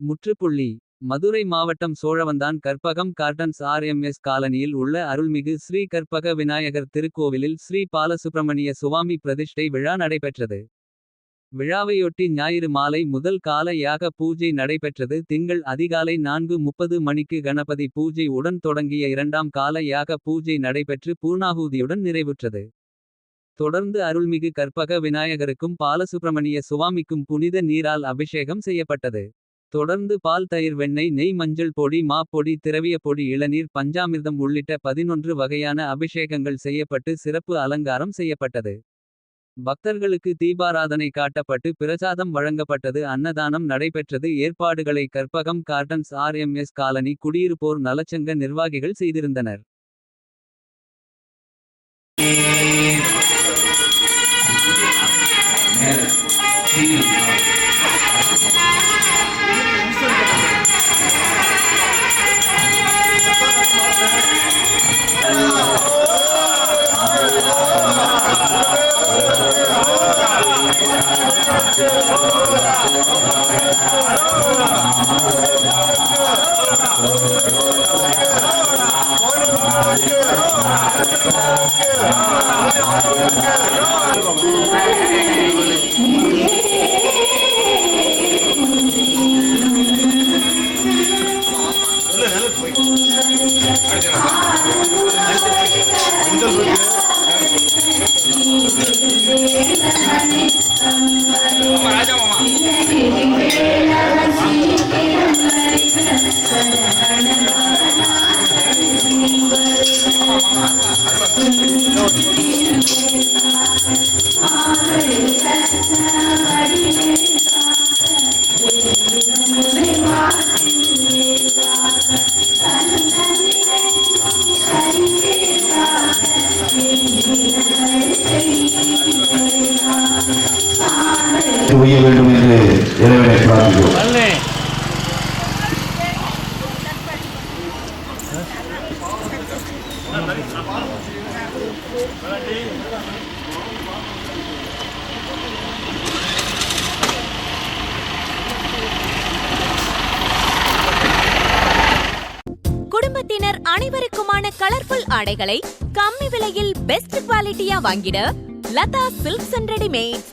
முற்றுப்புள்ளி. மதுரை மாவட்டம் Cholavandan Karpagam gardens RMS காலனியில் உள்ள அருள்மிகு ஸ்ரீ கற்பக விநாயகர் திருக்கோவிலில் ஸ்ரீ பாலசுப்பிரமணிய சுவாமி பிரதிஷ்டை விழா நடைபெற்றது. விழாவையொட்டி ஞாயிறு மாலை முதல் கால யாக பூஜை நடைபெற்றது. திங்கள் அதிகாலை 4:30 மணிக்கு கணபதி பூஜை உடன் தொடங்கிய இரண்டாம் கால யாக பூஜை நடைபெற்று பூர்ணாகூதியுடன் நிறைவுற்றது. தொடர்ந்து அருள்மிகு கற்பக விநாயகருக்கும் பாலசுப்பிரமணிய சுவாமிக்கும் புனித நீரால் அபிஷேகம் செய்யப்பட்டது. தொடர்ந்து பால் தயிர் வெண்ணெய் நெய் மஞ்சள் பொடி பொடி திரவிய பொடி இளநீர் பஞ்சாமிர்தம் உள்ளிட்ட 11 வகையான அபிஷேகங்கள் செய்யப்பட்டு சிறப்பு அலங்காரம் செய்யப்பட்டது. பக்தர்களுக்கு தீபாராதனை காட்டப்பட்டு பிரசாதம் வழங்கப்பட்டது. அன்னதானம் நடைபெற்றது. ஏற்பாடுகளை கற்பகம் கார்டன்ஸ் RMS காலனி குடியிருப்போர் நலச்சங்க நிர்வாகிகள் செய்திருந்தனர். உய்ய வேண்டும் என்று இறைவனை பிரார்த்திக்கிறோம். குடும்பத்தினர் அனைவருக்குமான கலர்ஃபுல் ஆடைகளை கம்மி விலையில் பெஸ்ட் குவாலிட்டியா வாங்கிட லதா சில்க்ஸ் அண்ட் ரெடிமேட்ஸ்.